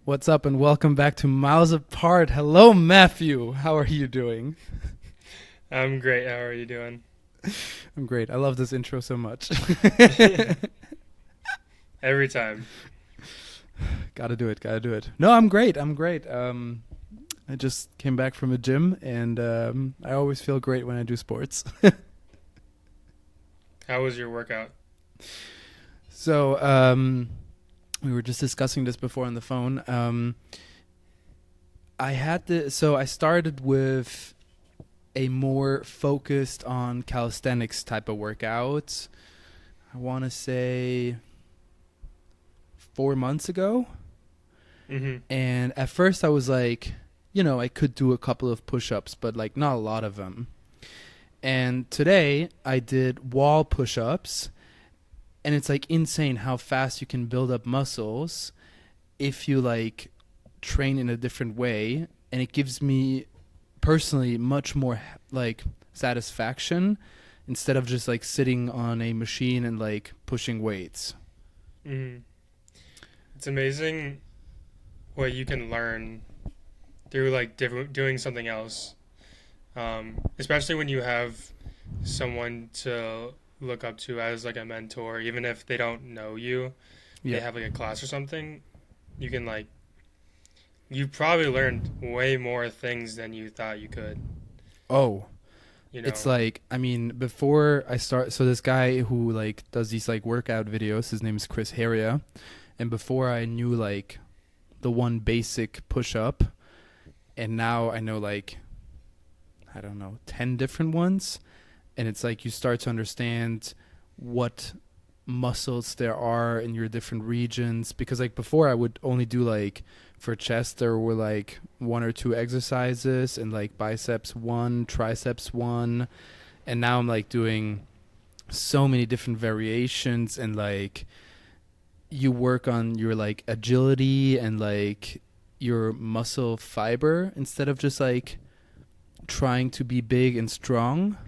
What's up, and welcome back to Miles Apart. Hello, Matthew. How are you doing? I'm great. How are you doing? I'm great. I love this intro so much. Every time. Gotta do it. Gotta do it. No, I'm great. I'm great. I just came back from a gym, and I always feel great when I do sports. How was your workout? So, we were just discussing this before on the phone. I started with a more focused on calisthenics type of workout. I want to say 4 months ago. Mm-hmm. And at first I was like, I could do a couple of push-ups, but like not a lot of them. And today I did wall push-ups, and it's like insane how fast you can build up muscles if you like train in a different way, and it gives me personally much more like satisfaction instead of just like sitting on a machine and like pushing weights. Mm-hmm. It's amazing what you can learn through like doing something else. Especially when you have someone to look up to as like a mentor, even if they don't know you, they Yeah. have like a class or something. You can like you probably learned way more things than you thought you could. Oh, You it's know. like, I mean, before I start, so this guy who like does these like workout videos, his name is Chris Heria, and before I knew like the one basic push up, and now I know like, I don't know, 10 different ones. And it's like you start to understand what muscles there are in your different regions, because like before I would only do like for chest there were like one or two exercises, and like biceps one, triceps one, and now I'm like doing so many different variations, and like you work on your like agility and like your muscle fiber instead of just like trying to be big and strong.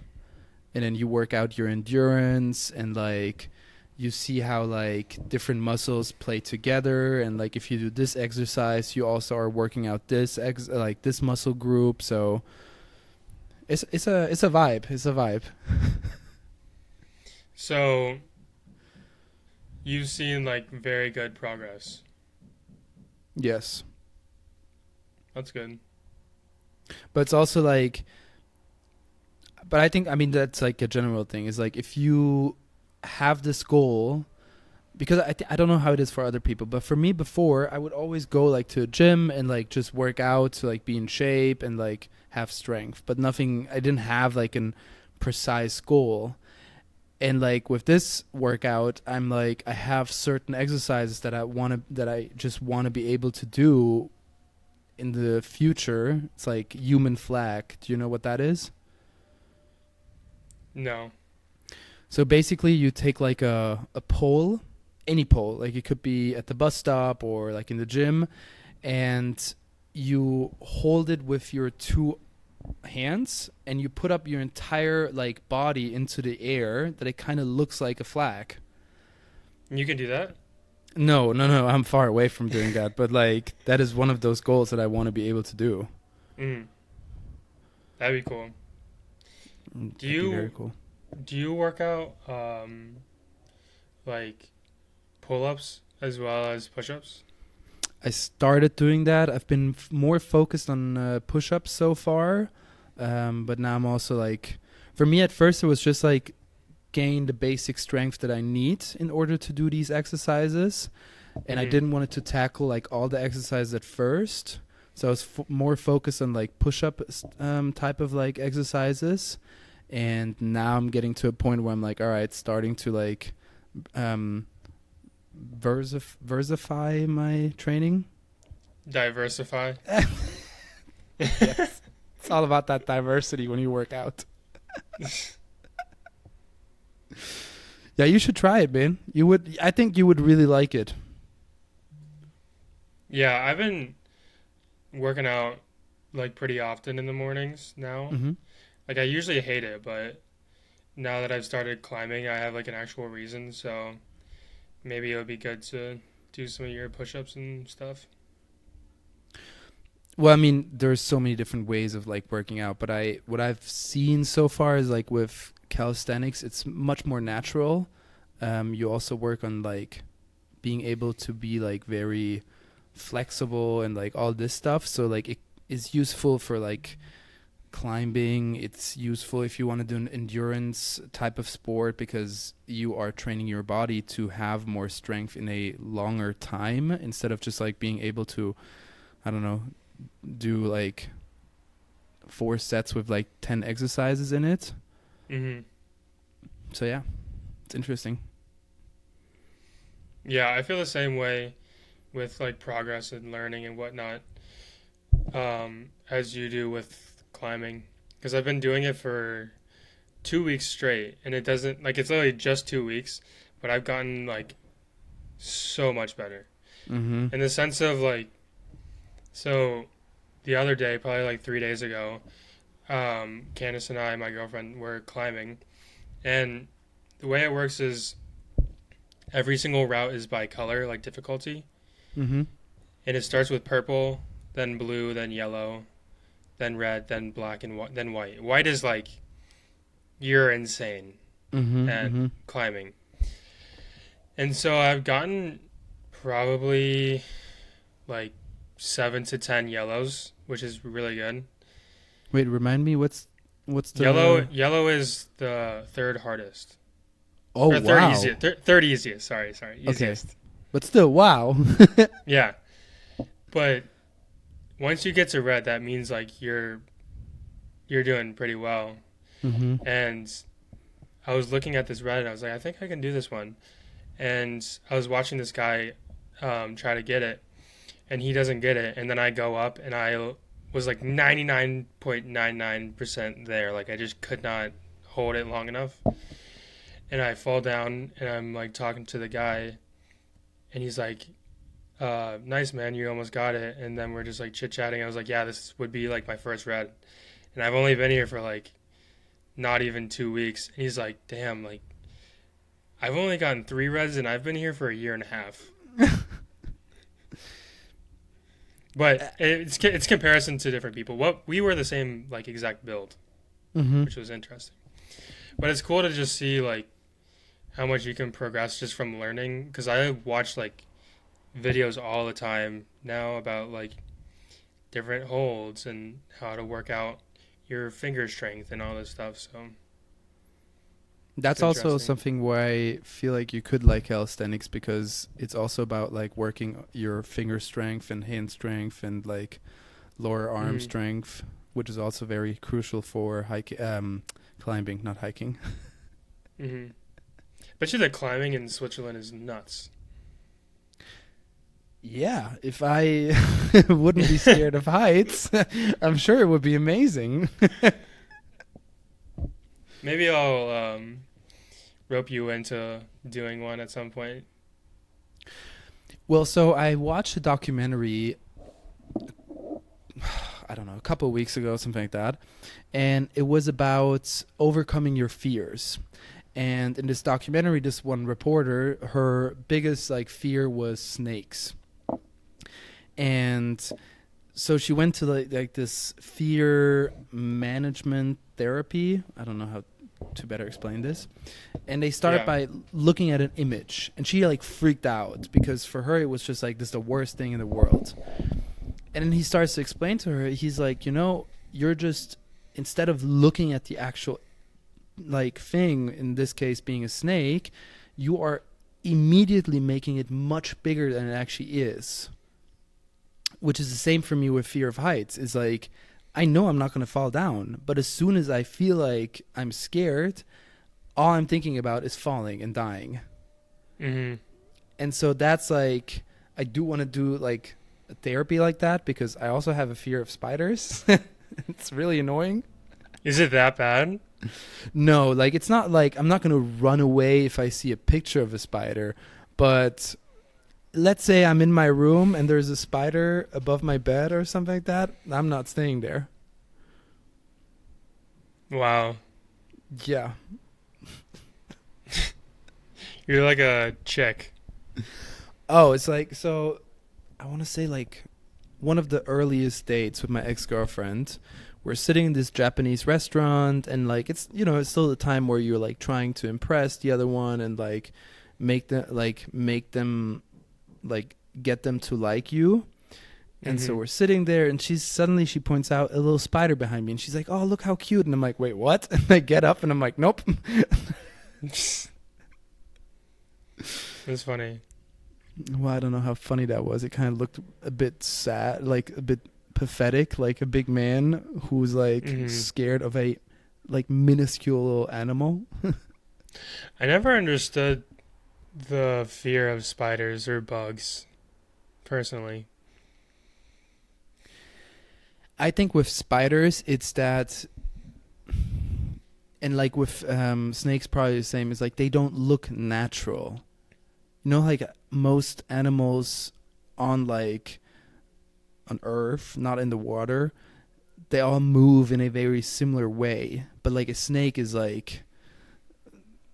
And then you work out your endurance, and like you see how like different muscles play together, and like if you do this exercise you also are working out like this muscle group. So it's a vibe. It's a vibe. So you've seen like very good progress. Yes, That's good. but it's also like, but I think, I mean, that's like a general thing, is like if you have this goal, because I don't know how it is for other people, but for me before I would always go like to a gym and like just work out to like be in shape and like have strength, but nothing, I didn't have like an precise goal. And like with this workout, I'm like, I have certain exercises that I just want to be able to do in the future. It's like human flag. Do you know what that is? No. So basically, you take like a pole, any pole, like it could be at the bus stop or like in the gym, and you hold it with your two hands, and you put up your entire like body into the air that it kind of looks like a flag. You can do that? No, no, no, I'm far away from doing that, but like that is one of those goals that I want to be able to do. Mm. That'd be cool. Do That'd be very you cool. do you work out like pull-ups as well as push-ups? I started doing that. I've been more focused on push-ups so far, but now I'm also like, for me at first it was just like gain the basic strength that I need in order to do these exercises, and I Mhm. didn't want it to tackle like all the exercises at first. So I was more focused on like push-up type of like exercises, and now I'm getting to a point where I'm like, all right, starting to like um, versify my training. Diversify. Yes. It's all about that diversity when you work out. Yeah, you should try it, man. I think you would really like it. Yeah, I've been working out like pretty often in the mornings now. Hmm. Like I usually hate it, but now that I've started climbing, I have like an actual reason, so maybe it would be good to do some of your push-ups and stuff. Well, I mean, there's so many different ways of like working out, but I what I've seen so far is like with calisthenics, it's much more natural. You also work on like being able to be like very flexible and like all this stuff. So like it is useful for like climbing. It's useful if you want to do an endurance type of sport because you are training your body to have more strength in a longer time instead of just like being able to, I don't know, do like 4 sets with like 10 exercises in it. Hmm. So yeah, it's interesting. Yeah, I feel the same way with like progress and learning and whatnot, as you do with climbing. Because I've been doing it for 2 weeks straight, and it doesn't like it's literally just 2 weeks, but I've gotten like so much better Mm-hmm. in the sense of like so the other day, probably like 3 days ago, Candace and I, my girlfriend, were climbing, and the way it works is every single route is by color, like difficulty, Mm-hmm. and it starts with purple, then blue, then yellow, then red, then black, and then white. White is like you're insane Mm-hmm. at Mm-hmm. climbing, and so I've gotten probably like 7 to 10 yellows, which is really good. Wait, remind me what's Yellow the yellow is the third hardest. Oh Or third wow. easiest. Third easiest. Sorry. Okay. Easiest. But still wow. Yeah. But once you get to red, that means like you're doing pretty well. Mm-hmm. And I was looking at this red and I was like, I think I can do this one. And I was watching this guy try to get it, and he doesn't get it. And then I go up and I was like 99.99% there. Like I just could not hold it long enough. And I fall down and I'm like talking to the guy, and he's like, nice man, you almost got it. And then we're just like chit chatting. I was like, yeah, this would be like my first red, and I've only been here for like not even 2 weeks. And he's like, damn, like I've only gotten 3 reds and I've been here for a year and a half. But it's comparison to different people. What we were the same like exact build, Mm-hmm. which was interesting. But it's cool to just see like how much you can progress just from learning. Because I watch like videos all the time now about like different holds and how to work out your finger strength and all this stuff. So it's That's also interesting. something where I feel like you could like calisthenics because it's also about like working your finger strength and hand strength and like lower arm Hmm. strength, which is also very crucial for climbing, not hiking. Hmm. Bet you that climbing in Switzerland is nuts. Yeah, if I wouldn't be scared of heights, I'm sure it would be amazing. Maybe I'll rope you into doing one at some point. Well, so I watched a documentary, I don't know, a couple of weeks ago, something like that, and it was about overcoming your fears. And in this documentary, this one reporter, her biggest like fear was snakes. And so she went to like this fear management therapy. I don't know how to better explain this. And they started Yeah. by looking at an image, and she like freaked out because for her it was just like this is the worst thing in the world. And then he starts to explain to her, he's like, you're just, instead of looking at the actual like thing, in this case being a snake, you are immediately making it much bigger than it actually is. Which is the same for me with fear of heights. Is like, I know I'm not going to fall down, but as soon as I feel like I'm scared, all I'm thinking about is falling and dying. Hmm. And so that's like, I do want to do like a therapy like that because I also have a fear of spiders. It's really annoying. Is it that bad? No, like it's not like I'm not going to run away if I see a picture of a spider, but let's say I'm in my room and there's a spider above my bed or something like that, I'm not staying there. Wow. Yeah. You're like a chick. Oh, it's like, so I want to say like one of the earliest dates with my ex-girlfriend. We're sitting in this Japanese restaurant, and like it's it's still the time where you're like trying to impress the other one and like make them like get them to like you. And so we're sitting there, and she points out a little spider behind me, and she's like, "Oh, look how cute!" And I'm like, "Wait, what?" And I get up, and I'm like, "Nope." That's funny. Well, I don't know how funny that was. It kind of looked a bit sad, like a bit pathetic, like a big man who's like scared of a like minuscule animal. I never understood the fear of spiders or bugs, personally. I think with spiders, it's that, and like with snakes, probably the same. Is like they don't look natural. Like most animals on Earth, not in the water, they all move in a very similar way. But like a snake is like,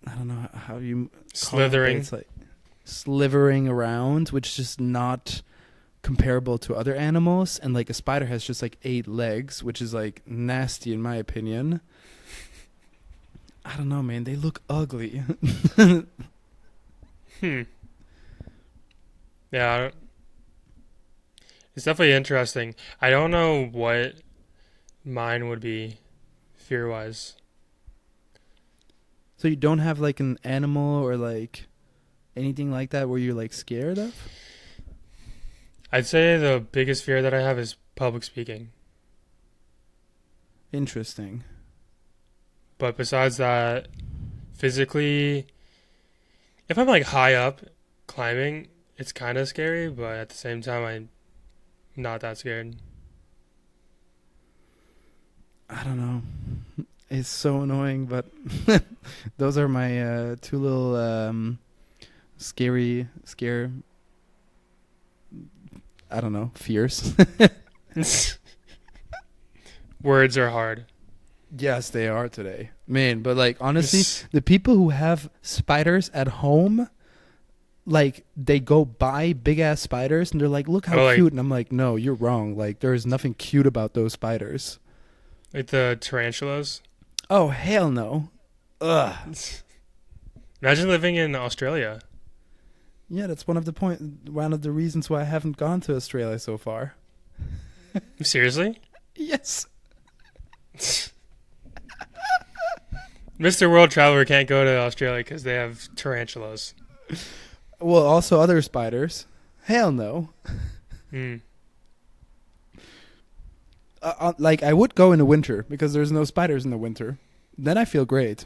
I don't know how you slithering. It's like slithering around, which is just not comparable to other animals. And like a spider has just like 8 legs, which is like nasty in my opinion. I don't know, man. They look ugly. Yeah, it's definitely interesting. I don't know what mine would be fear-wise. So you don't have like an animal or like anything like that where you're like scared of? I'd say the biggest fear that I have is public speaking. Interesting. But besides that, physically, if I'm like high up climbing, it's kind of scary, but at the same time, I'm not that scared. I don't know. It's so annoying, but those are my 2 little scare. I don't know, fears. Words are hard. Yes, they are today, man. But like honestly, the people who have spiders at home, like they go buy big ass spiders and they're like, "Look how cute," and I'm like, "No, you're wrong. Like there is nothing cute about those spiders." Like the tarantulas. Oh hell no! Ugh. Imagine living in Australia. Yeah, that's one of the reasons why I haven't gone to Australia so far. Seriously? Yes. Mr. World Traveler can't go to Australia because they have tarantulas. Well, also other spiders. Hell no. Like I would go in the winter because there's no spiders in the winter. Then I feel great.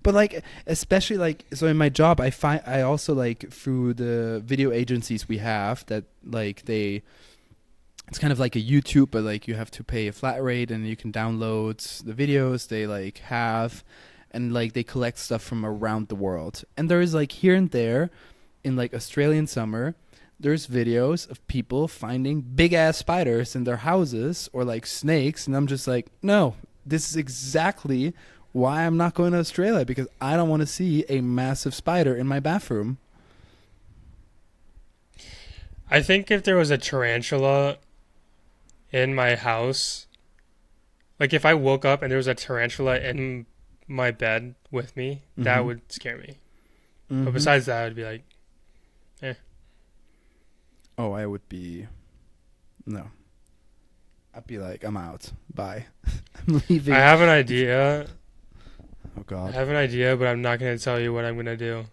But like, especially like, so in my job, I also like through the video agencies we have that like it's kind of like a YouTube, but like you have to pay a flat rate and you can download the videos they like have, and like they collect stuff from around the world. And there is like here and there in like Australian summer, there's videos of people finding big ass spiders in their houses or like snakes. And I'm just like, no, this is exactly why I'm not going to Australia, because I don't want to see a massive spider in my bathroom. I think if there was a tarantula in my house, like if I woke up and there was a tarantula in my bed with me, that would scare me. But besides that, I'd be like, eh. Oh, I would be... No. I'd be like, I'm out. Bye. I'm leaving. I have an idea. Oh, God. I have an idea, but I'm not going to tell you what I'm going to do.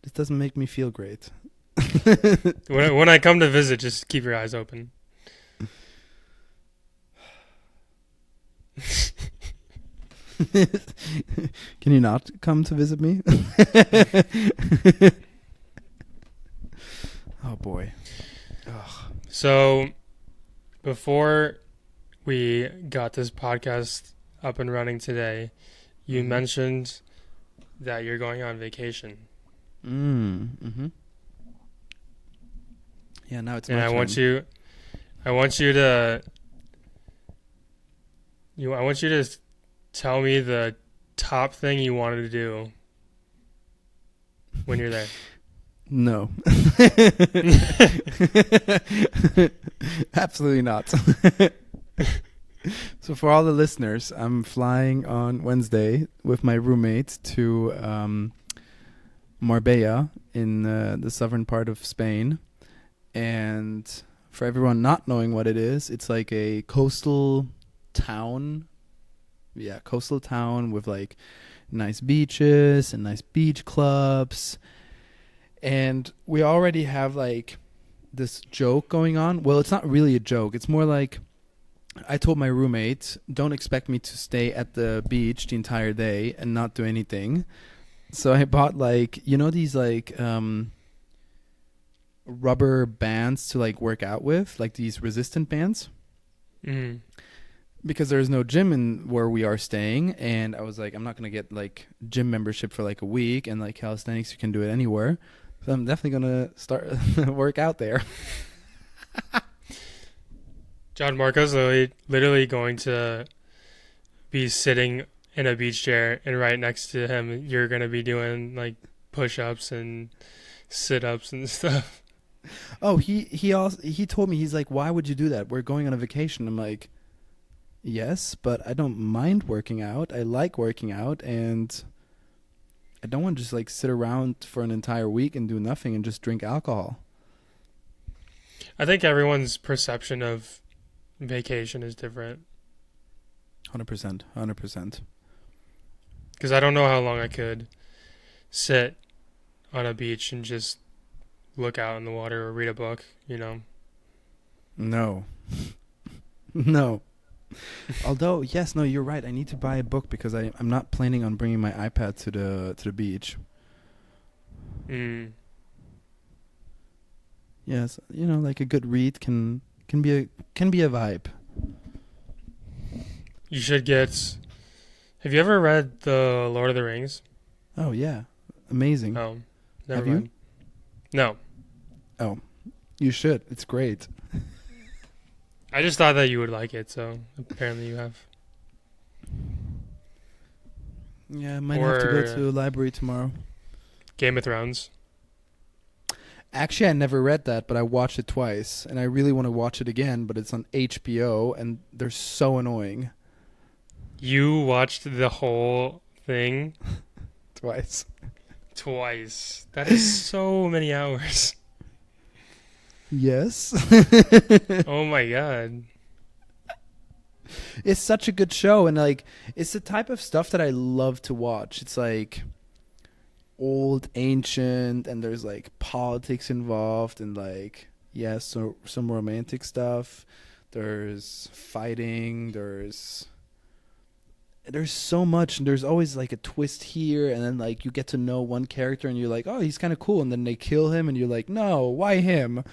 This doesn't make me feel great. When I come to visit, just keep your eyes open. Can you not come to visit me? Oh, boy. Ugh. So, before we got this podcast up and running today, you mentioned that you're going on vacation. Mm-hmm. Yeah, now it's my And turn. I want you to tell me the top thing you wanted to do when you're there? No. Absolutely not. So for all the listeners, I'm flying on Wednesday with my roommate to Marbella in the southern part of Spain. And for everyone not knowing what it is, it's like a coastal town. Yeah, coastal town with like nice beaches and nice beach clubs. And we already have like this joke going on. Well, it's not really a joke. It's more like I told my roommate, don't expect me to stay at the beach the entire day and not do anything. So I bought like, you know, these like rubber bands to like work out with, like these resistant bands. Mm. Because there's no gym in where we are staying, and I was like, I'm not gonna get like gym membership for like a week, and like calisthenics you can do it anywhere. So I'm definitely gonna start work out there. John Marco's literally going to be sitting in a beach chair, and right next to him, you're going to be doing like push-ups and sit-ups and stuff. Oh, he told me, he's like, why would you do that? We're going on a vacation. I'm like, yes, but I don't mind working out. I like working out, and I don't want to just like sit around for an entire week and do nothing and just drink alcohol. I think everyone's perception of vacation is different. 100%. Because I don't know how long I could sit on a beach and just look out in the water or read a book, you know? No. No. Although, yes, no, you're right. I need to buy a book because I'm not planning on bringing my iPad to the beach. Mm. Yes, you know, like a good read can be a vibe. You should get... Have you ever read The Lord of the Rings? Oh yeah, amazing. Oh, never Have mind. you? No. Oh, you should. It's great. I just thought that you would like it, so apparently you have. Yeah, I might have to go to the library tomorrow. Game of Thrones. Actually, I never read that, but I watched it twice, and I really want to watch it again, but it's on HBO, and they're so annoying. You watched the whole thing? Twice. That is so many hours. Yes. Oh my god. It's such a good show, and like it's the type of stuff that I love to watch. It's like old, ancient, and there's like politics involved, and like so some romantic stuff. There's fighting, there's so much, and there's always like a twist here, and then like you get to know one character and you're like, oh, he's kind of cool, and then they kill him and you're like, no, why him?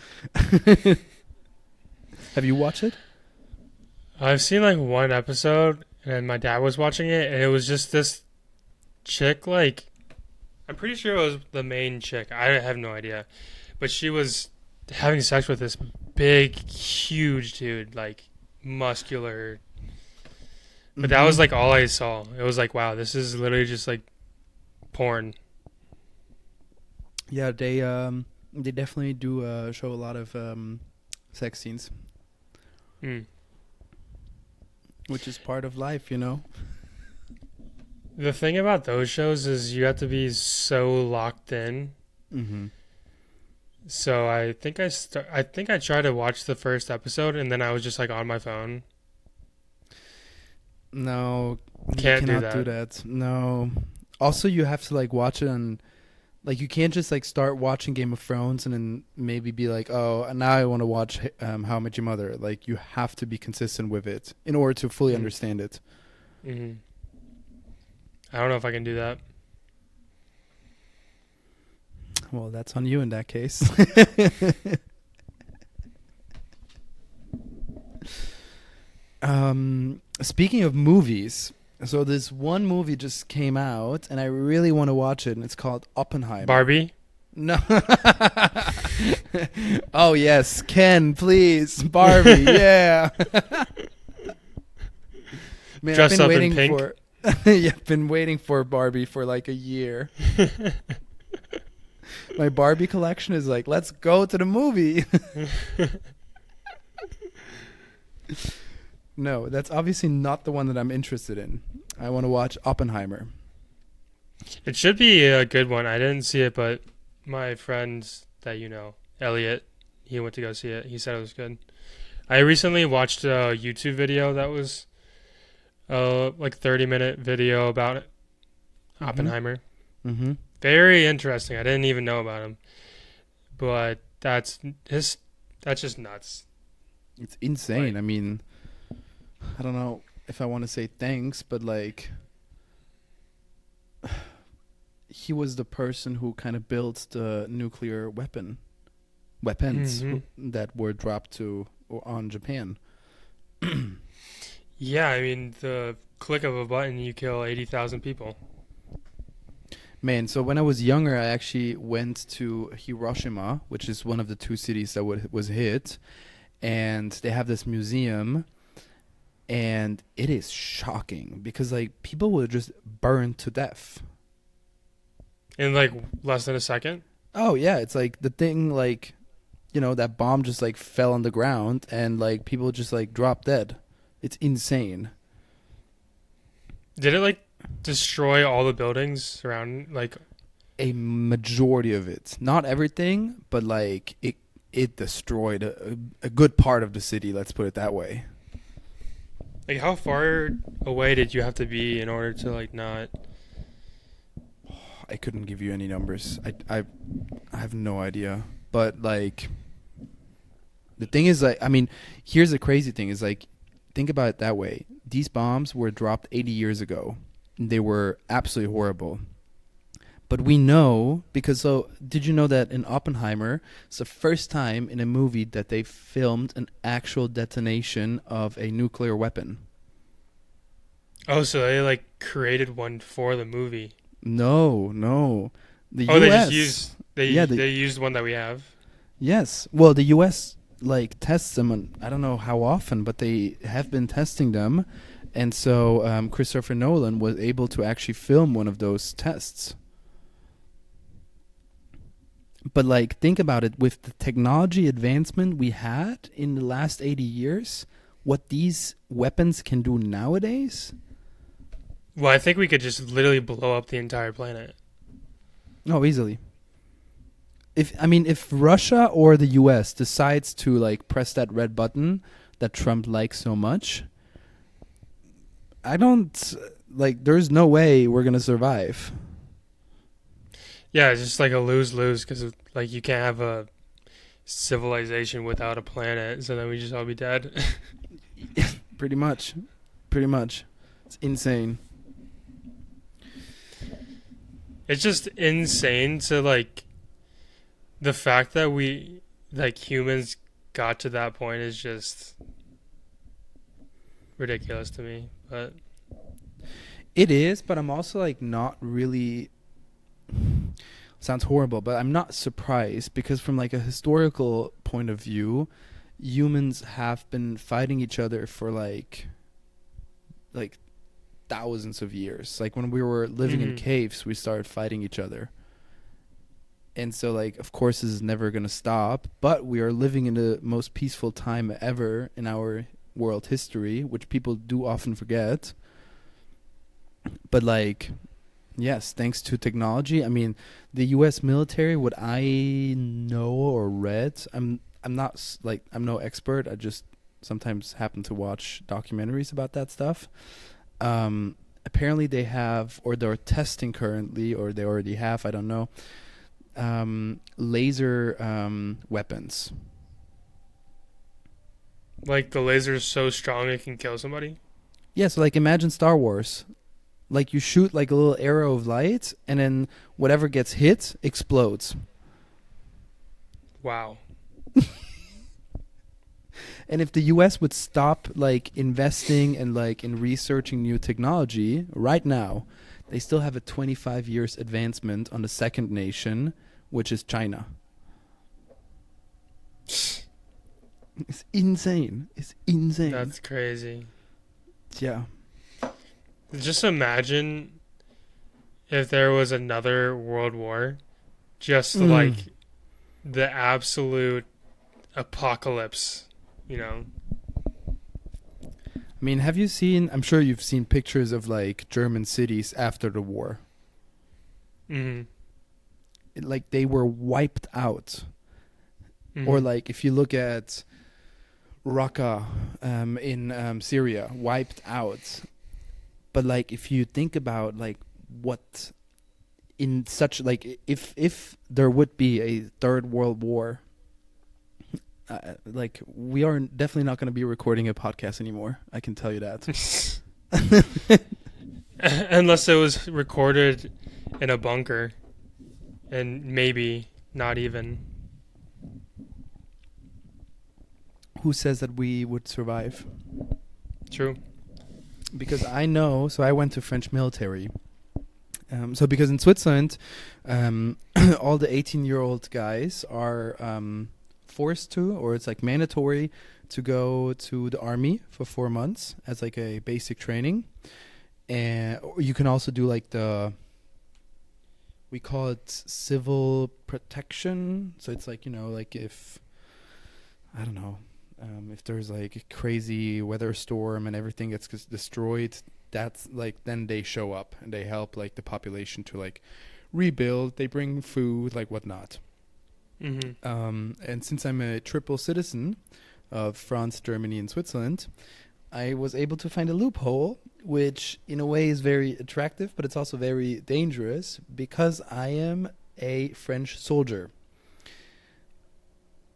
Have you watched it? I've seen like one episode, and my dad was watching it, and it was just this chick, like, I'm pretty sure it was the main chick. I have no idea. But she was having sex with this big, huge dude, like, muscular. But that was like all I saw. It was like, wow, this is literally just like porn. Yeah, they definitely do show a lot of sex scenes. Mm. Which is part of life, you know? The thing about those shows is you have to be so locked in. Mm-hmm. So I think I tried to watch the first episode, and then I was just like on my phone. No, Can't you do cannot do that. No. Also, you have to like watch it on, like you can't just like start watching Game of Thrones and then maybe be like, oh, now I want to watch How I Met Your Mother. Like you have to be consistent with it in order to fully understand it. Mm-hmm. I don't know if I can do that. Well, that's on you in that case. Speaking of movies, so this one movie just came out, and I really want to watch it, and it's called Oppenheimer. Barbie? No. Oh, yes. Ken, please. Barbie, yeah. Man, Dress up in pink? Yeah, I've been waiting for Barbie for like a year. My Barbie collection is like, let's go to the movie. No, that's obviously not the one that I'm interested in. I want to watch Oppenheimer. It should be a good one. I didn't see it, but my friend that you know, Elliot, he went to go see it. He said it was good. I recently watched a YouTube video that was like 30-minute video about it. Mm-hmm. Oppenheimer. Mm-hmm. Very interesting. I didn't even know about him, but that's just nuts. It's insane. Like, I mean, I don't know if I want to say thanks, but like, he was the person who kind of built the nuclear weapons mhm. that were dropped to or on Japan. Yeah, I mean the click of a button, you kill 80,000 people. Man, so when I was younger, I actually went to Hiroshima, which is one of the two cities that was hit, and they have this museum, and it is shocking because like people were just burned to death. In like less than a second. Oh yeah, it's like the thing like that bomb just like fell on the ground and like people just like dropped dead. It's insane. Did it like destroy all the buildings around? Like, A majority of it, not everything, but like it destroyed a good part of the city, let's put it that way. how far away did you have to be in order to like not? I couldn't give you any numbers. I have no idea. But like the thing is like I mean, here's the crazy thing is like think about it that way. These bombs were dropped 80 years ago. They were absolutely horrible. But we know because so did you know that in Oppenheimer, it's the first time in a movie that they filmed an actual detonation of a nuclear weapon. Oh, so they like created one for the movie. No, no. The Oh, they just US. used Yeah, they used one that we have. yes. Well, the US like tests them on, I don't know how often, but they have been testing them. And so Christopher Nolan was able to actually film one of those tests. But like think about it with the technology advancement we had in the last 80 years, what these weapons can do nowadays? Well, I think we could just literally blow up the entire planet. Oh, easily. If Russia or the US decides to like press that red button that Trump likes so much, I don't like there's no way we're going to survive. Yeah, it's just like a lose-lose because like you can't have a civilization without a planet, so then we just all be dead. Pretty much. Pretty much. It's insane. It's just insane to like the fact that we like humans got to that point is just ridiculous to me. But It is, but I'm also like not really sounds horrible, but I'm not surprised because from like a historical point of view, humans have been fighting each other for like thousands of years. Like when we were living in mhm. caves, we started fighting each other. And so like of course this is never going to stop, but we are living in the most peaceful time ever in our world history, which people do often forget. But like yes, thanks to technology. I mean, the US military, what I know or read, I'm not like I'm no expert. I just sometimes happen to watch documentaries about that stuff. Apparently they have or they're testing currently or they already have, I don't know, laser weapons. Like the laser is so strong it can kill somebody. Yeah, so like imagine Star Wars. Like you shoot like a little arrow of light and then whatever gets hit explodes. Wow. And if the US would stop like investing and like in researching new technology right now, they still have a 25 years advancement on the second nation, which is China. It's insane. It's insane. That's crazy. Yeah. Just imagine if there was another world war just like the absolute apocalypse, you know. I mean, have you seen? I'm sure you've seen pictures of like German cities after the war. Mm-hmm. Like they were wiped out. Mm-hmm. Or like if you look at Raqqa in Syria, wiped out. But like if you think about like what in such like if there would be a third world war, like we are definitely not going to be recording a podcast anymore. I can tell you that. Unless it was recorded in a bunker, and maybe not even. Who says that we would survive? True. Because I know, so I went to French military. So because in Switzerland, all the 18-year-old guys are forced to, or it's like mandatory to go to the army for 4 months as like a basic training. And you can also do like we call it civil protection. So it's like, like if, I don't know, if there's like a crazy weather storm and everything gets destroyed, that's like then they show up and they help like the population to like rebuild. They bring food, like whatnot. Mm-hmm. And since I'm a triple citizen of France, Germany, and Switzerland, I was able to find a loophole, which in a way is very attractive, but it's also very dangerous because I am a French soldier.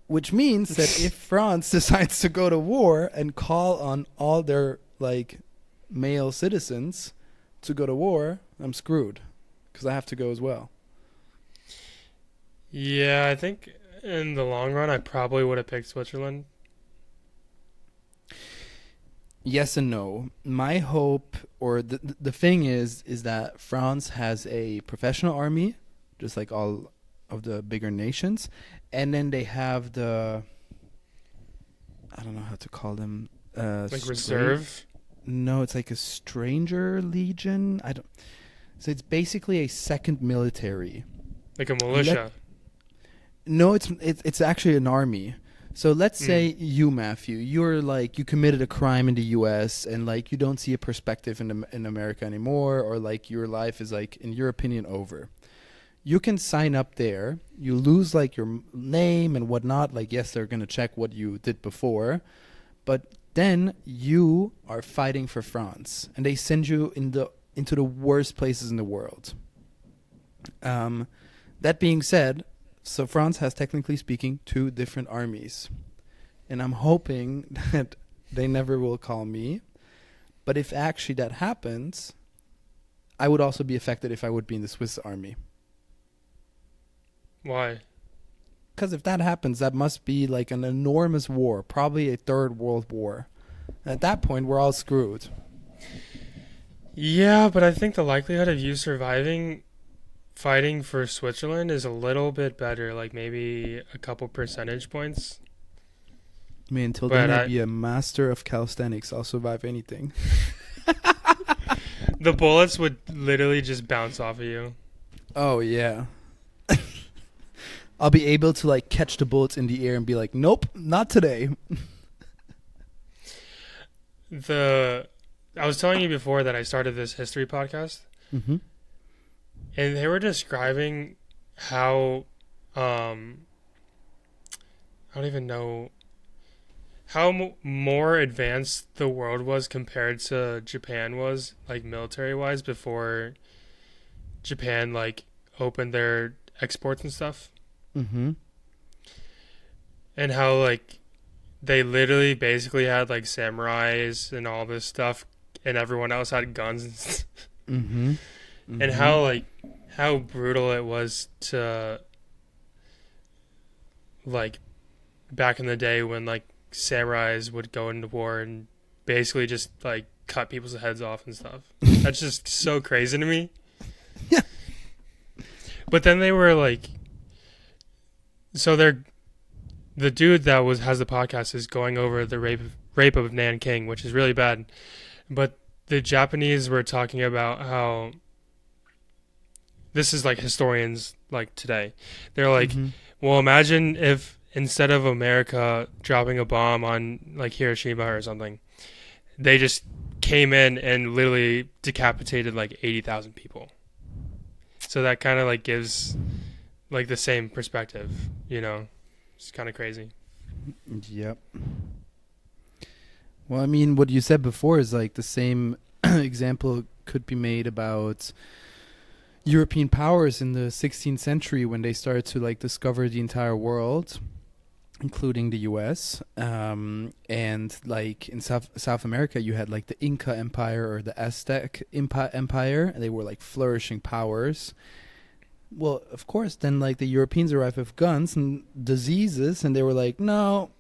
Which means that if France decides to go to war and call on all their like male citizens to go to war, I'm screwed because I have to go as well. Yeah, I think in the long run, I probably would have picked Switzerland. Yes and no. My hope, or the thing is that France has a professional army, just like all of the bigger nations, and then they have I don't know how to call them. Like reserve? No, it's like a stranger legion. So it's basically a second military. Like a militia? No, it's actually an army. So let's say you, Matthew, you're like you committed a crime in the U.S. and like you don't see a perspective in America anymore, or like your life is like in your opinion over. You can sign up there. You lose like your name and whatnot. Like yes, they're gonna check what you did before, but then you are fighting for France, and they send you into the worst places in the world. That being said. So France has, technically speaking, 2 different armies. And I'm hoping that they never will call me. But if actually that happens, I would also be affected if I would be in the Swiss army. Why? Because if that happens, that must be like an enormous war, probably a third world war. And at that point, we're all screwed. Yeah, but I think the likelihood of you surviving fighting for Switzerland is a little bit better, like maybe a couple percentage points. I mean, until then I'd be a master of calisthenics. I'll survive anything. The bullets would literally just bounce off of you. Oh, yeah. I'll be able to like catch the bullets in the air and be like, nope, not today. I was telling you before that I started this history podcast. Mm-hmm. And they were describing how, I don't even know how more advanced the world was compared to Japan was, like military-wise, before Japan, like, opened their exports and stuff. Mm-hmm. And how, like, they literally basically had, like, samurais and all this stuff, and everyone else had guns. Mm-hmm. Mm-hmm. And how brutal it was to, like, back in the day when, like, samurais would go into war and basically just, like, cut people's heads off and stuff. That's just so crazy to me. Yeah. But then they were, like, so the dude that has the podcast is going over the rape of Nanking, which is really bad. But the Japanese were talking about how this is like historians like today. They're like, Mm-hmm. well, imagine if instead of America dropping a bomb on like Hiroshima or something, they just came in and literally decapitated like 80,000 people. So that kind of like gives like the same perspective, you know. It's kind of crazy. Yep. Well, I mean, what you said before is like the same example could be made about European powers in the 16th century when they started to like discover the entire world, including the US. And like in South America, you had like the Inca Empire or the Aztec Empire, and they were like flourishing powers. Well, of course, then like the Europeans arrived with guns and diseases, and they were like, no,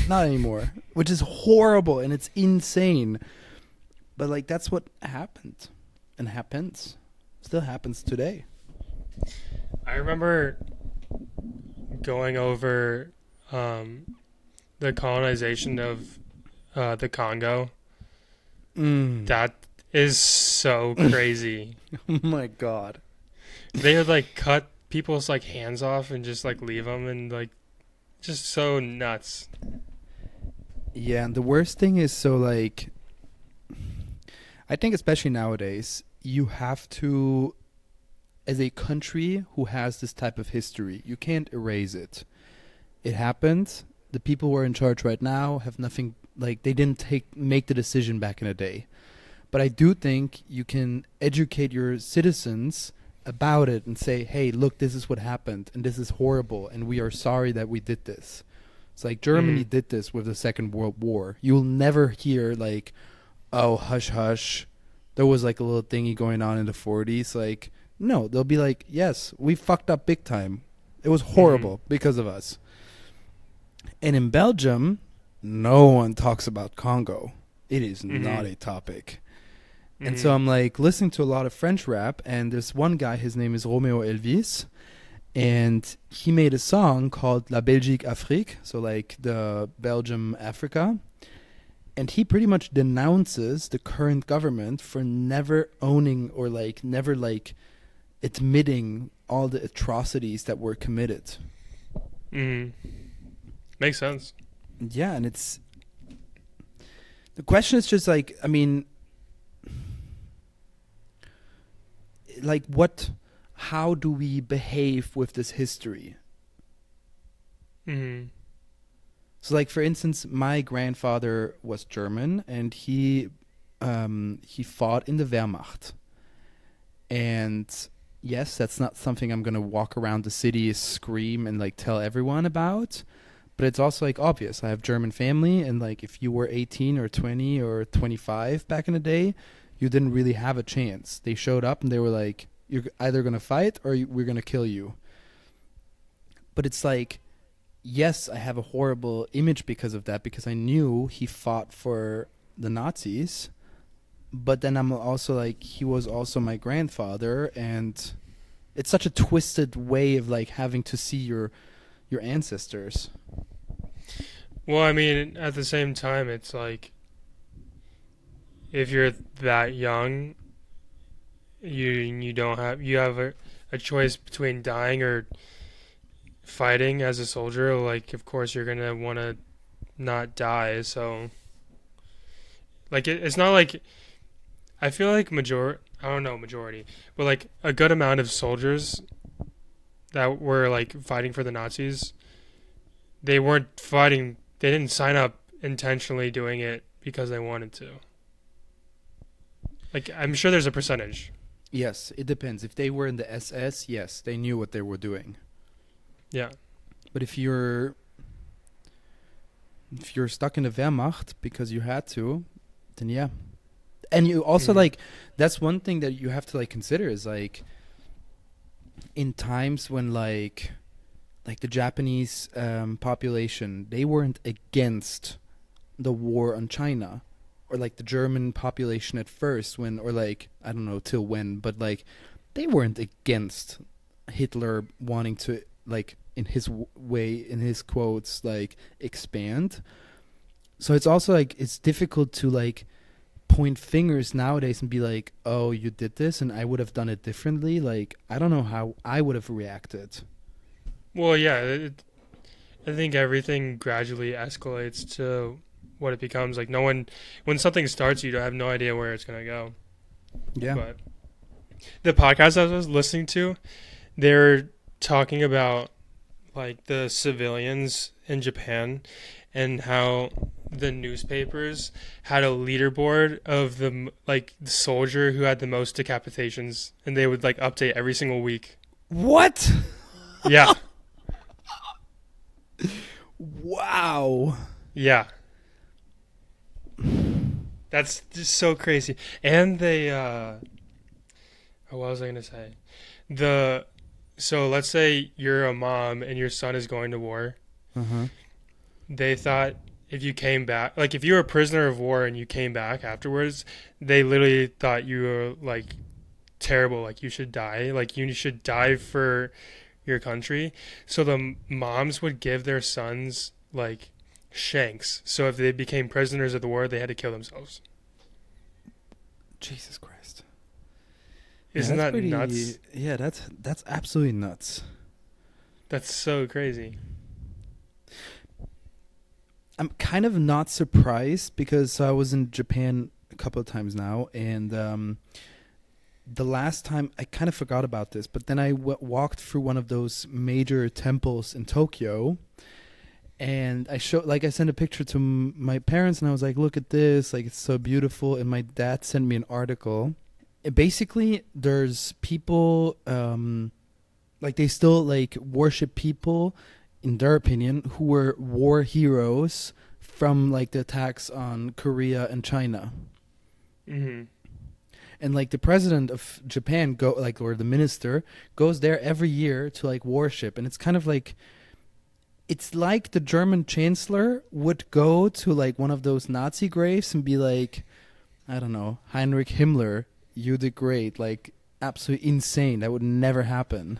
not anymore, which is horrible and it's insane. But like that's what happened and happens, still happens today. I remember going over the colonization of the Congo. Mm. That is so crazy. Oh my god. They would like cut people's like hands off and just like leave them and like just so nuts. Yeah, and the worst thing is so like I think especially nowadays you have to, as a country who has this type of history, you can't erase it. It happened. The people who are in charge right now have nothing, like they didn't make the decision back in the day. But I do think you can educate your citizens about it and say, hey, look, this is what happened and this is horrible and we are sorry that we did this. It's like Germany did this with the Second World War. You'll never hear like, oh, hush hush, there was like a little thingy going on in the 40s. Like, no, they'll be like, yes, we fucked up big time. It was horrible because of us. And in Belgium, no one talks about Congo. It is not a topic. And so I'm like listening to a lot of French rap, and there's one guy, his name is Romeo Elvis, and he made a song called La Belgique Afrique, so like the Belgium Africa. And he pretty much denounces the current government for never owning or like never like admitting all the atrocities that were committed. Makes sense. Yeah, and it's the question is just like, I mean, like how do we behave with this history? So like for instance, my grandfather was German and he fought in the Wehrmacht. And yes, that's not something I'm gonna walk around the city, scream and like tell everyone about. But it's also like obvious. I have German family, and like if you were 18 or 20 or 25 back in the day, you didn't really have a chance. They showed up and they were like, you're either going to fight or we're going to kill you. But it's like, yes, I have a horrible image because of that, because I knew he fought for the Nazis. But then I'm also like, he was also my grandfather, and it's such a twisted way of like having to see your ancestors. Well, I mean, at the same time, it's like if you're that young, you have a choice between dying or fighting as a soldier. Like, of course, you're gonna want to not die. So, like, it's not like I feel like I don't know majority, but like a good amount of soldiers that were like fighting for the Nazis, they weren't fighting. They didn't sign up intentionally doing it because they wanted to. Like, I'm sure there's a percentage. Yes, it depends. If they were in the SS, yes, they knew what they were doing. Yeah. But if you're stuck in the Wehrmacht because you had to, then yeah. And you also like, that's one thing that you have to like consider is like, in times when like the Japanese population, they weren't against the war on China, or like the German population at first when, or like, I don't know till when, but like they weren't against Hitler wanting to like in his way, in his quotes, like expand. So it's also like, it's difficult to like point fingers nowadays and be like, "Oh, you did this, and I would have done it differently." Like, I don't know how I would have reacted. Well, yeah, I think everything gradually escalates to what it becomes. Like no one, when something starts, you have no idea where it's gonna go. Yeah. But the podcast I was listening to, they're talking about like the civilians in Japan and how the newspapers had a leaderboard of the soldier who had the most decapitations, and they would like update every single week. What? Yeah, Wow. yeah, that's just so crazy. And they, what was I gonna say? The So let's say you're a mom and your son is going to war. Uh huh. They thought if you came back, like if you were a prisoner of war and you came back afterwards, they literally thought you were like terrible, like you should die, like you should die for your country. So the moms would give their sons like shanks. So if they became prisoners of the war, they had to kill themselves. Jesus Christ. Isn't that's that pretty, nuts? Yeah, that's absolutely nuts. That's so crazy. I'm kind of not surprised because I was in Japan a couple of times now, and the last time I kind of forgot about this, but then I walked through one of those major temples in Tokyo, and I sent a picture to my parents, and I was like, "Look at this! Like it's so beautiful." And my dad sent me an article. Basically, there's people like they still like worship people, in their opinion, who were war heroes from like the attacks on Korea and China. Hmm. And like the president of Japan or the minister goes there every year to like worship, and it's kind of like it's like the German chancellor would go to like one of those Nazi graves and be like, I don't know, Heinrich Himmler, you did great. Like absolutely insane. That would never happen.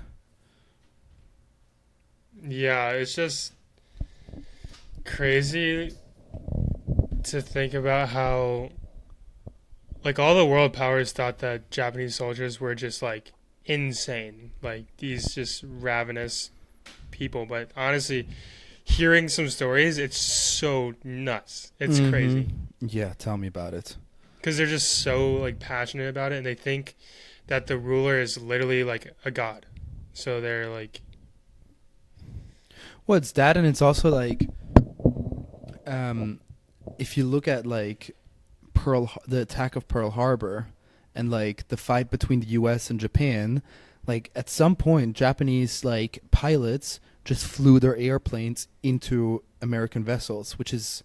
Yeah, it's just crazy to think about how like all the world powers thought that Japanese soldiers were just like insane, like these just ravenous people. But honestly, hearing some stories, it's so nuts. It's crazy Yeah, tell me about it. because they're just so like passionate about it, and they think that the ruler is literally like a god. So they're like, Well, it's that, and it's also like, if you look at like the attack of Pearl Harbor, and like the fight between the U.S. and Japan, like at some point, Japanese like pilots just flew their airplanes into American vessels, which is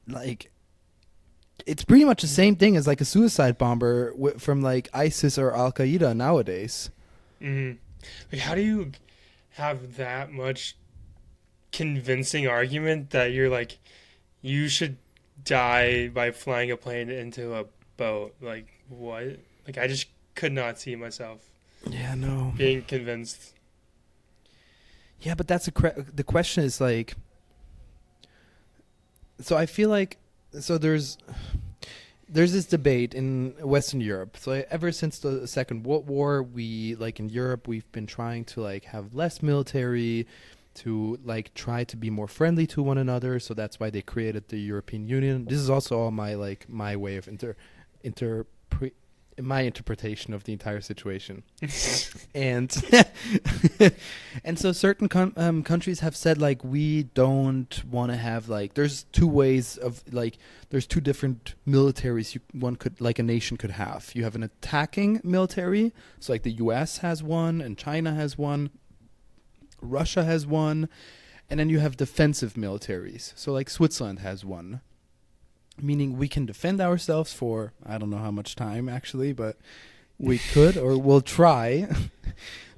like it's pretty much the same thing as like a suicide bomber from like ISIS or Al Qaeda nowadays. like how do you have that much convincing argument that you're like you should die by flying a plane into a boat? Like what? Like I just could not see myself Yeah, no. being convinced. Yeah, but that's the question is like. So I feel like there's this debate in Western Europe. So ever since the Second World War, we like in Europe we've been trying to like have less military, to like try to be more friendly to one another. So that's why they created the European Union. This is also all my way of my interpretation of the entire situation. And and so certain countries have said like we don't want to have like there's two ways of like there's two different militaries a nation could have. You have an attacking military, so like the US has one and China has one, Russia has one, and then you have defensive militaries. So like Switzerland has one, meaning we can defend ourselves for I don't know how much time actually, but we could or we'll try,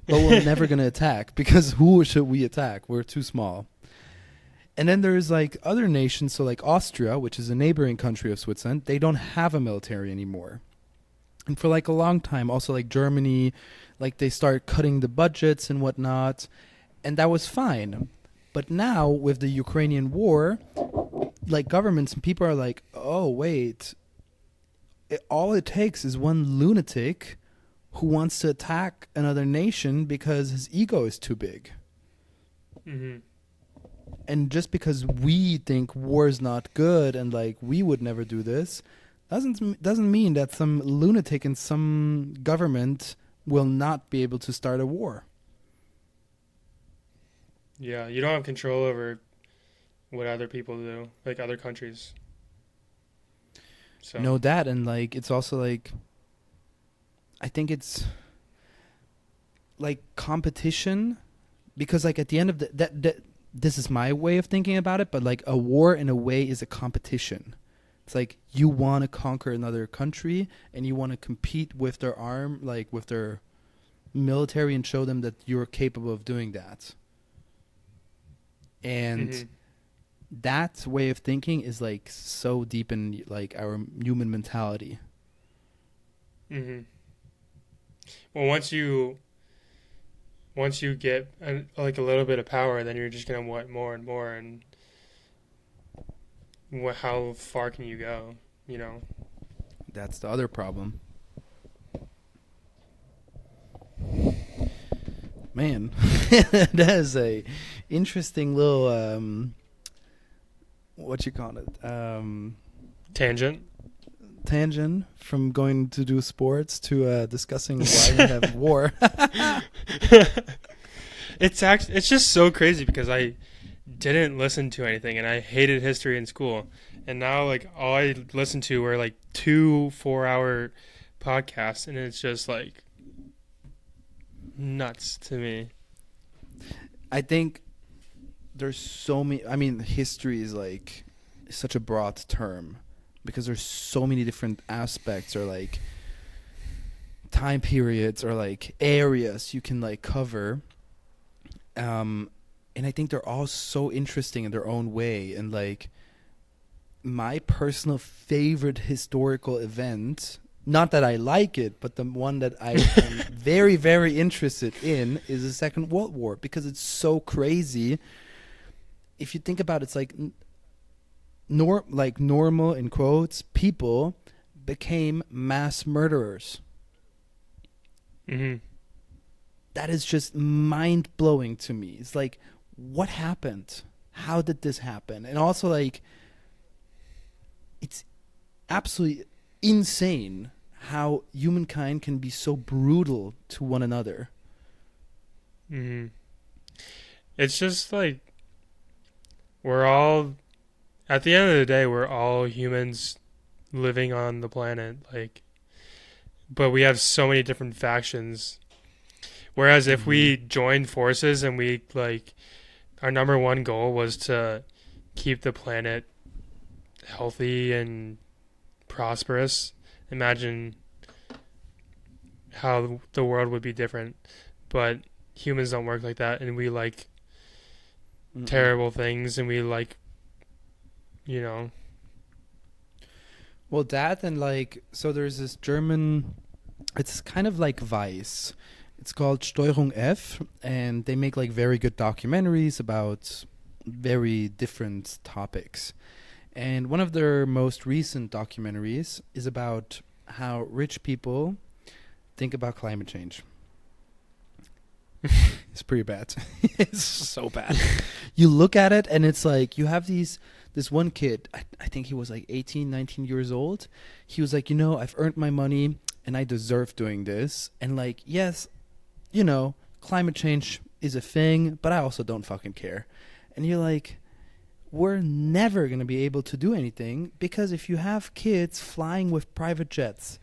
but we're never going to attack because who should we attack? We're too small. And then there's like other nations, so like Austria, which is a neighboring country of Switzerland, they don't have a military anymore. And for like a long time, also like Germany, like they started cutting the budgets and whatnot, and that was fine. But now with the Ukrainian war, like governments and people are like, oh wait, all it takes is one lunatic who wants to attack another nation because his ego is too big. Mm-hmm. And just because we think war is not good and like we would never do this, doesn't mean that some lunatic in some government will not be able to start a war. Yeah, you don't have control over what other people do, like other countries. So Know that, and like it's also like I think it's like competition, because like at the end of that this is my way of thinking about it, but like a war in a way is a competition. It's like you want to conquer another country and you want to compete with their arm, like with their military, and show them that you're capable of doing that. And mm-hmm. that way of thinking is like so deep in like our human mentality. Mm-hmm. Well, once you get like a little bit of power, then you're just gonna want more and more, and how far can you go? You know. That's the other problem. Man, that is a interesting little what you call it, Tangent. tangent from going to do sports to discussing why we have war. It's just so crazy because I didn't listen to anything and I hated history in school, and now like all I listened to were like 2 4-hour podcasts, and it's just like nuts to me. I think there's so many. I mean, history is like such a broad term because there's so many different aspects or like time periods or like areas you can like cover. And I think they're all so interesting in their own way. And like my personal favorite historical event, not that I like it, but the one that I am very, very interested in is the Second World War, because it's so crazy. If you think about it, it's like normal in quotes people became mass murderers. Mm-hmm. That is just mind blowing to me. It's like, what happened? How did this happen? And also like, it's absolutely insane how humankind can be so brutal to one another. Mm-hmm. It's just like we're all, at the end of the day, we're all humans living on the planet, like, but we have so many different factions. Whereas if we joined forces and we like, our number one goal was to keep the planet healthy and prosperous, imagine how the world would be different. But humans don't work like that, and we like terrible things, and we like, you know. Well, that and like, so there's this German, it's kind of like Vice. It's called Steuerung F, and they make like very good documentaries about very different topics. And one of their most recent documentaries is about how rich people think about climate change. It's pretty bad. It's so bad. You look at it and it's like you have this one kid, I think he was like 18, 19 years old. He was like, I've earned my money and I deserve doing this. And like, yes, climate change is a thing, but I also don't fucking care. And you're like, we're never going to be able to do anything, because if you have kids flying with private jets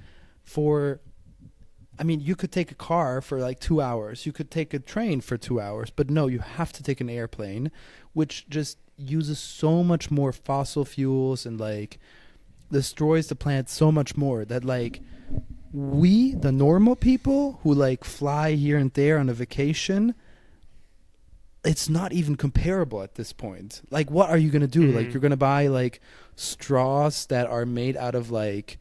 you could take a car for like 2 hours, you could take a train for 2 hours, but no, you have to take an airplane, which just uses so much more fossil fuels and like destroys the planet so much more that like we, the normal people who like fly here and there on a vacation, it's not even comparable at this point. Like, what are you going to do? Like, you're going to buy like straws that are made out of like,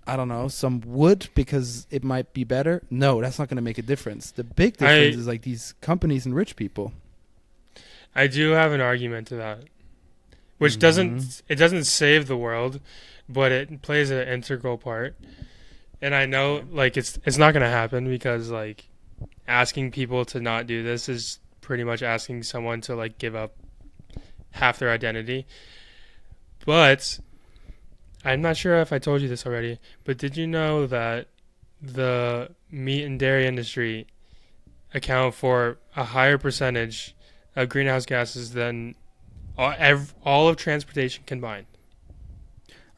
I don't know, some wood because it might be better. No, that's not going to make a difference. The big difference is like these companies and rich people. I do have an argument to that. which Mm-hmm. doesn't save the world, but it plays an integral part. And I know Okay. like it's not gonna happen because like asking people to not do this is pretty much asking someone to like give up half their identity. But I'm not sure if I told you this already, but did you know that the meat and dairy industry account for a higher percentage of greenhouse gases than all of transportation combined?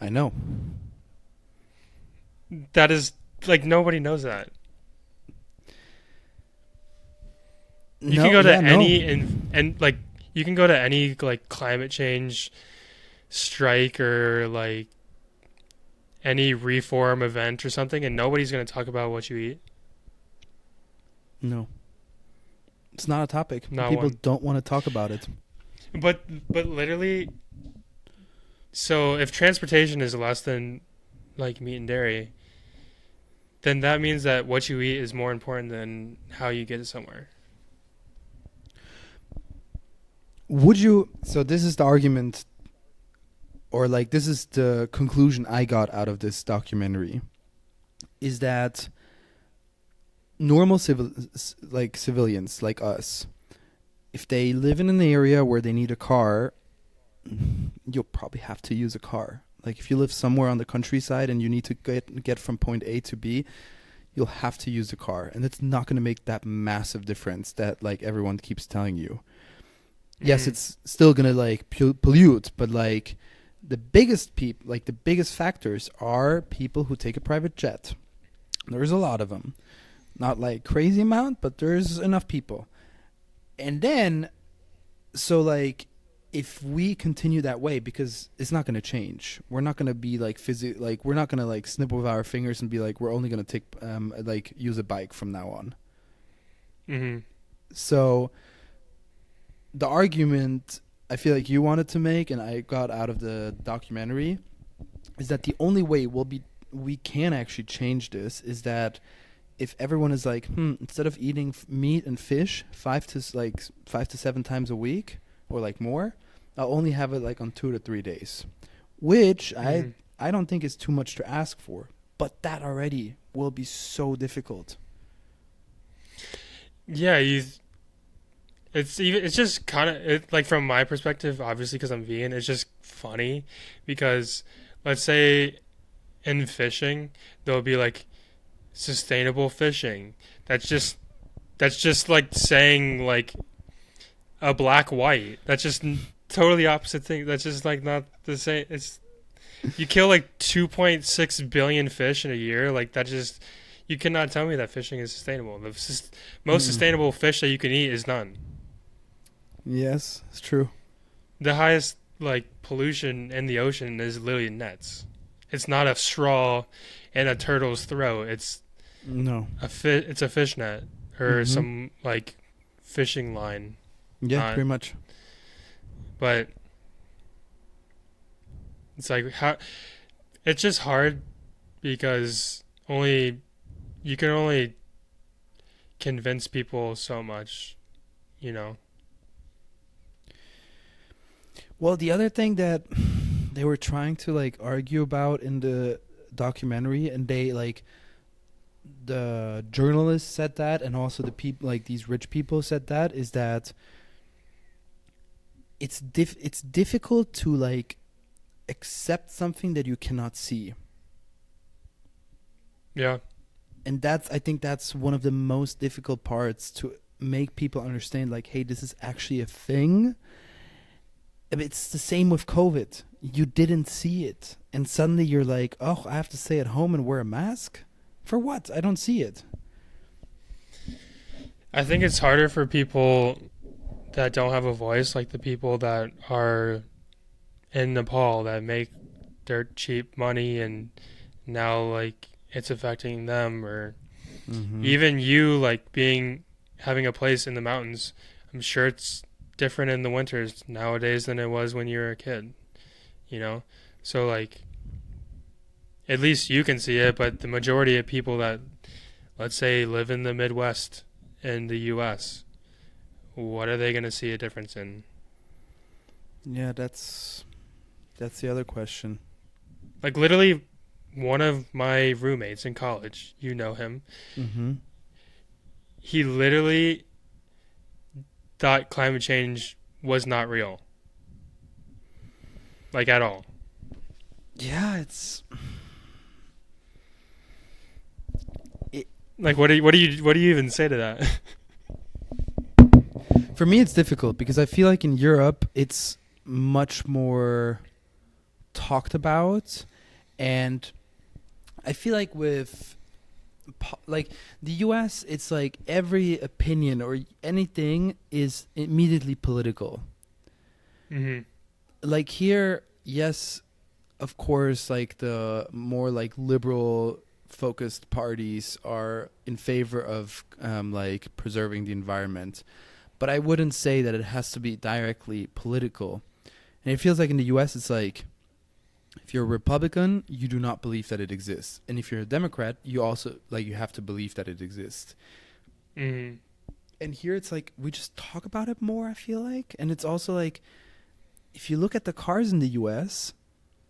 I know. That is like nobody knows that. You can No, go yeah, to no. any and like you can go to any like climate change strike or like any reform event or something, and nobody's going to talk about what you eat. No. It's not a topic. Not People one. don't want to talk about it. But literally, so if transportation is less than like meat and dairy, then that means that what you eat is more important than how you get it somewhere. Would you? So this is the argument, or like this is the conclusion I got out of this documentary, is that normal civilians like us, if they live in an area where they need a car, you'll probably have to use a car. Like if you live somewhere on the countryside and you need to get from point A to B, you'll have to use a car, and it's not going to make that massive difference that like everyone keeps telling you. Yes, Mm. it's still going to like pollute, but like the biggest factors are people who take a private jet. There's a lot of them. Not like crazy amount, but there's enough people. And then so like if we continue that way, because it's not going to change, we're not going to be like like we're not going to like snip with our fingers and be like we're only going to take like use a bike from now on. Hmm. So the argument I feel like you wanted to make and I got out of the documentary is that the only way we can actually change this is that if everyone is like, instead of eating meat and fish 5 to 7 times a week or like more, I'll only have it like on 2 to 3 days, which Hmm. I don't think is too much to ask for. But that already will be so difficult. Yeah, you. It's even. It's just kind of like from my perspective, obviously because I'm vegan. It's just funny because let's say in fishing there'll be like sustainable fishing. That's just like saying like a black white. That's just totally opposite thing. That's just like not the same. It's you kill like 2.6 billion fish in a year. Like that just you cannot tell me that fishing is sustainable. The most Mm-mm. sustainable fish that you can eat is none. Yes, it's true. The highest like pollution in the ocean is literally nets. It's not a straw in a turtle's throat. No. It's a fish net or Mm-hmm. some like fishing line. Yeah, Not, pretty much. but it's like how it's just hard because only you can only convince people so much, you know. Well, the other thing that they were trying to like argue about in the documentary, and they like the journalists said that, and also the people like these rich people said that, is that it's difficult to like accept something that you cannot see. Yeah. And that's I think that's one of the most difficult parts, to make people understand like, hey, this is actually a thing. It's the same with COVID. You didn't see it, and suddenly you're like, oh, I have to stay at home and wear a mask for what? I don't see it. I think it's harder for people that don't have a voice, like the people that are in Nepal that make dirt cheap money and now like it's affecting them or Mm-hmm. even you like being having a place in the mountains. I'm sure it's different in the winters nowadays than it was when you were a kid, you know? So like at least you can see it, but the majority of people that let's say live in the Midwest in the US, what are they going to see a difference in? Yeah, that's That's the other question. Like literally, one of my roommates in college, you know him, Mm-hmm. he literally thought climate change was not real, like at all. Yeah, it, Like what do you even say to that? for me it's difficult because I feel like in Europe it's much more talked about, and I feel like with like the US it's like every opinion or anything is immediately political. Hmm. Like here, yes, of course, like the more like liberal focused parties are in favor of like preserving the environment, but I wouldn't say that it has to be directly political. And it feels like in the US it's like if you're a Republican, you do not believe that it exists. And if you're a Democrat, you also like you have to believe that it exists. Hmm. And here it's like we just talk about it more, I feel like. And it's also like if you look at the cars in the US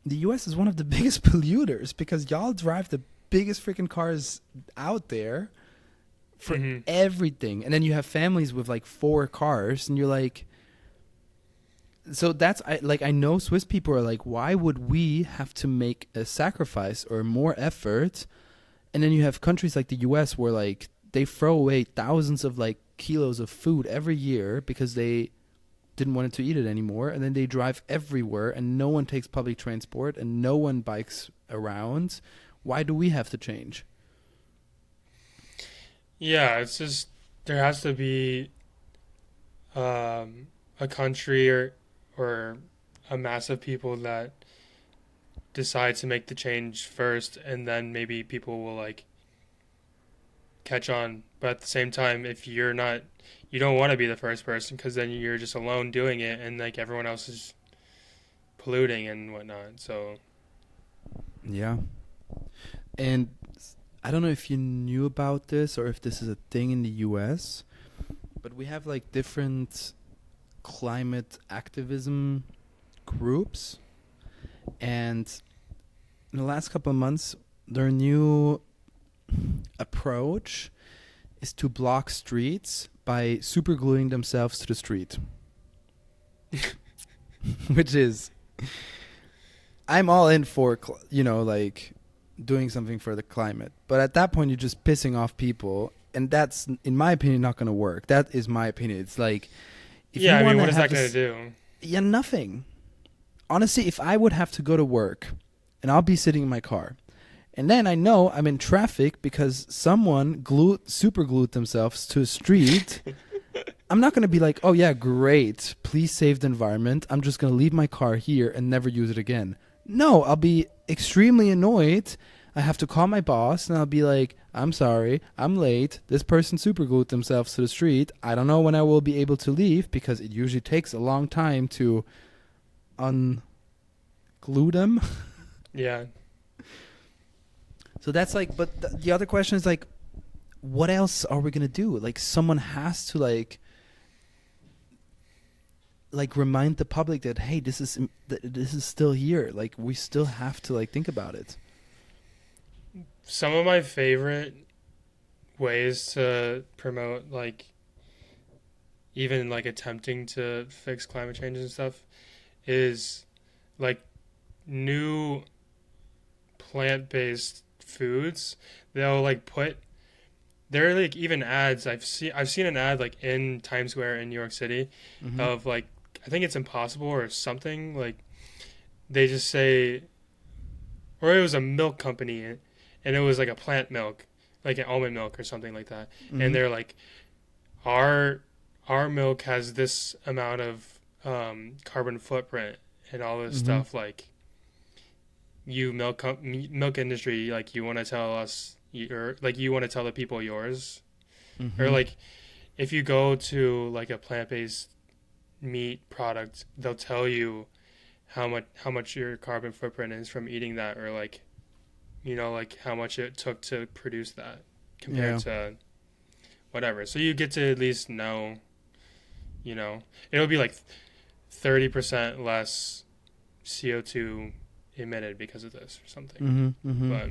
is one of the biggest polluters because y'all drive the biggest freaking cars out there for Hmm. everything. And then you have families with like 4 cars and you're like so that's I know Swiss people are like, why would we have to make a sacrifice or more effort? And then you have countries like the US where like they throw away thousands of like kilos of food every year because they didn't want to eat it anymore, and then they drive everywhere and no one takes public transport and no one bikes around. Why do we have to change? Yeah, it's just there has to be a country or a mass of people that decide to make the change first, and then maybe people will like catch on. But at the same time, if you're not, you don't want to be the first person because then you're just alone doing it, and like everyone else is polluting and whatnot. So Yeah. And I don't know if you knew about this or if this is a thing in the US, but we have like different climate activism groups. And in the last couple of months, their new approach is to block streets by supergluing themselves to the street. Which is, I'm all in for, like doing something for the climate. But at that point, you're just pissing off people. And that's, in my opinion, not going to work. That is my opinion. It's like, if yeah, you I mean, want to what is have that gonna this, do? yeah, nothing. Honestly, if I would have to go to work and I'll be sitting in my car, and then I know I'm in traffic because someone super glued themselves to a street, I'm not going to be like, oh yeah, great, please save the environment. I'm just going to leave my car here and never use it again. No, I'll be extremely annoyed. I have to call my boss and I'll be like, I'm sorry, I'm late. This person super glued themselves to the street. I don't know when I will be able to leave because it usually takes a long time to unglue them. Yeah, So that's like, but the other question is like, what else are we gonna do? Like, someone has to like remind the public that hey, this is still here. Like, we still have to like think about it. some of my favorite ways to promote like even like attempting to fix climate change and stuff is like new plant-based foods. They'll like put there are like even ads I've seen an ad like in Times Square in New York City Mm-hmm. of like I think it's Impossible or something like they just say or it was a milk company and it was like a plant milk like an almond milk or something like that Mm-hmm. and they're like our our milk has this amount of carbon footprint and all this Mm-hmm. stuff like you milk industry like you want to tell us or like you want to tell the people yours or Mm-hmm. like if you go to like a plant-based meat product they'll tell you how much your carbon footprint is from eating that or like like how much it took to produce that compared Yeah. to whatever so you get to at least know it'll be like 30% less CO2 emitted because of this or something. But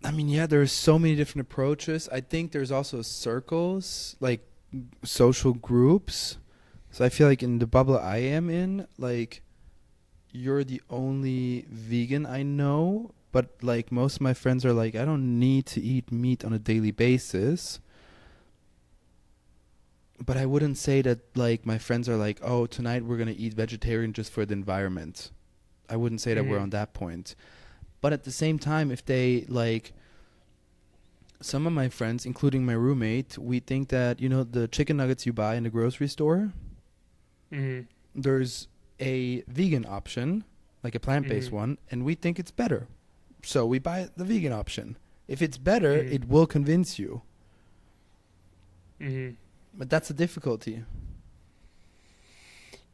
I mean, yeah, there's so many different approaches. I think there's also circles, like social groups. So I feel like in the bubble I am in, like, you're the only vegan I know, but like most of my friends are like, I don't need to eat meat on a daily basis. But I wouldn't say that like my friends are like, oh, tonight we're gonna eat vegetarian just for the environment. I wouldn't say that we're on that point. But at the same time, if they like, some of my friends, including my roommate, we think that, you know, the chicken nuggets you buy in the grocery store, there's a vegan option, like a plant-based one, and we think it's better. So we buy the vegan option. If it's better, it will convince you. But that's the difficulty.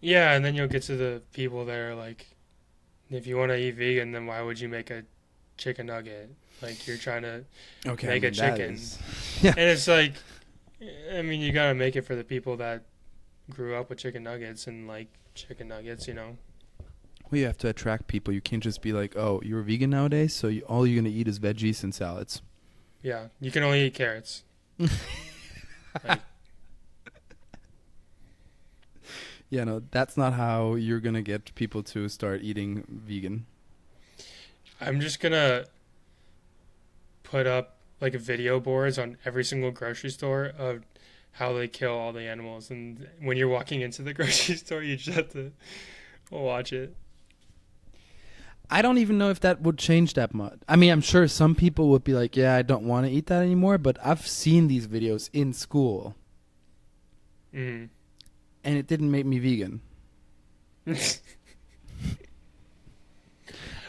Yeah, and then you'll get to the people that are like, if you want to eat vegan, then why would you make a chicken nugget? Like, you're trying to make a chicken. Yeah. And it's like, I mean, you got to make it for the people that grew up with chicken nuggets and like chicken nuggets, you know? Well, you have to attract people. You can't just be like, oh, you're vegan nowadays, so all you're going to eat is veggies and salads. Yeah, you can only eat carrots. Like, yeah, no, that's not how you're going to get people to start eating vegan. I'm just going to put up like video boards on every single grocery store of how they kill all the animals. And when you're walking into the grocery store, you just have to watch it. I don't even know if that would change that much. I mean, I'm sure some people would be like, yeah, I don't want to eat that anymore. But I've seen these videos in school. And it didn't make me vegan.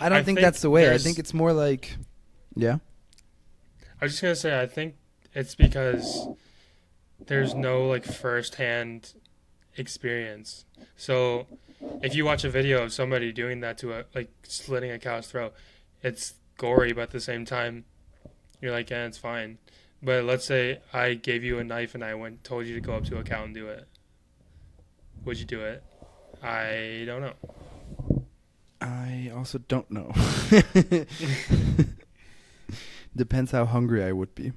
I don't think that's the way. I think it's more like, yeah. I was just going to say, I think it's because there's no like first-hand experience. So if you watch a video of somebody doing that to like slitting a cow's throat, it's gory, but at the same time, you're like, yeah, it's fine. But let's say I gave you a knife and I told you to go up to a cow and do it. Would you do it? I don't know. I also don't know. Depends how hungry I would be.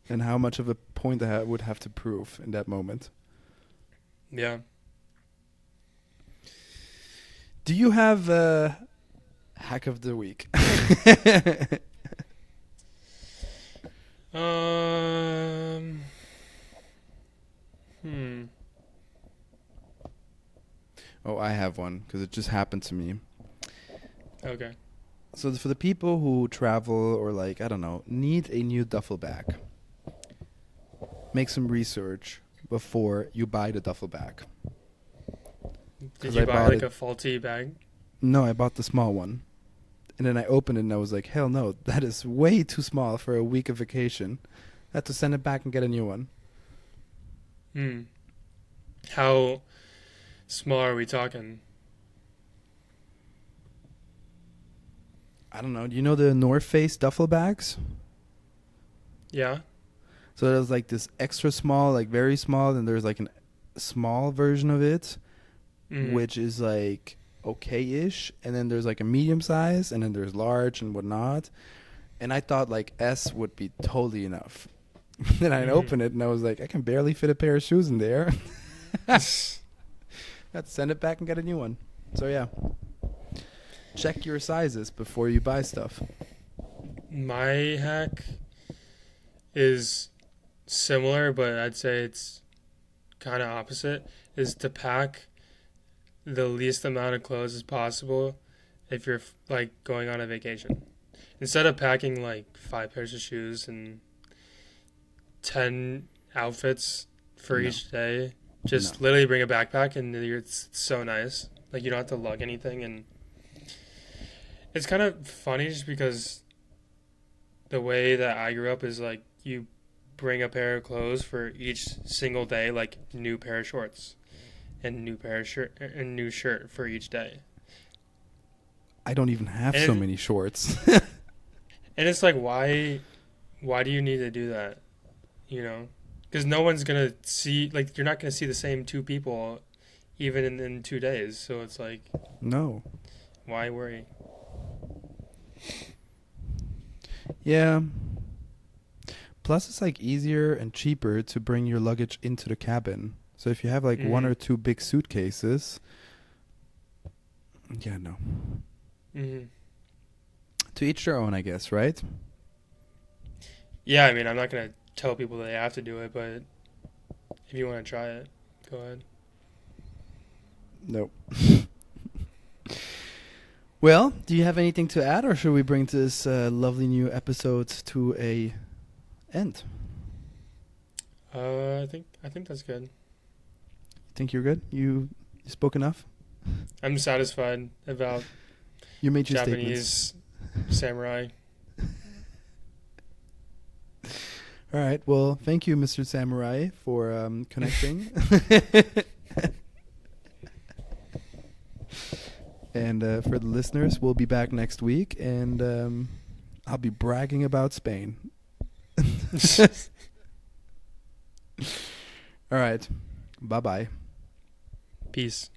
And how much of a point I would have to prove in that moment. Yeah. Do you have a hack of the week? Oh, I have one because it just happened to me. Okay. So for the people who travel or like, I don't know, need a new duffel bag, make some research before you buy the duffel bag. Did you buy like a faulty bag? No, I bought the small one. And then I opened it and I was like, hell no, that is way too small for a week of vacation. I had to send it back and get a new one. How small are we talking? I don't know. Do you know the North Face duffel bags? Yeah. So there's like this extra small, like very small, and there's like a small version of it, which is like okay-ish, and then there's like a medium size, and then there's large and whatnot. And I thought like S would be totally enough. Then I opened it and I was like, I can barely fit a pair of shoes in there. Had to send it back and get a new one. So yeah, check your sizes before you buy stuff. My hack is similar, but I'd say it's kind of opposite, is to pack the least amount of clothes as possible if you're like going on a vacation. Instead of packing like 5 pairs of shoes and 10 outfits for each day, just literally bring a backpack and it's so nice. Like, you don't have to lug anything, and it's kind of funny just because the way that I grew up is like you bring a pair of clothes for each single day, like new pair of shorts and new pair of shirt and new shirt for each day. I don't even have so many shorts. And it's like, why do you need to do that? You know, Because no one's gonna see, like, you're not gonna see the same two people even in 2 days. So it's like, No. why worry? Yeah. Plus, it's like easier and cheaper to bring your luggage into the cabin. So if you have like one Mm-hmm. or two big suitcases, yeah, no. Mm-hmm. To each their own, I guess, right? Yeah, I mean, I'm not gonna tell people that they have to do it, but if you want to try it, go ahead. No. Well, do you have anything to add, or should we bring this lovely new episode to a end? I think that's good. Think you're good? You spoke enough? I'm satisfied about You made your statements. Japanese samurai. All right. Well, thank you, Mr. Samurai, for connecting. And for the listeners, we'll be back next week, and I'll be bragging about Spain. All right. Bye-bye. Peace.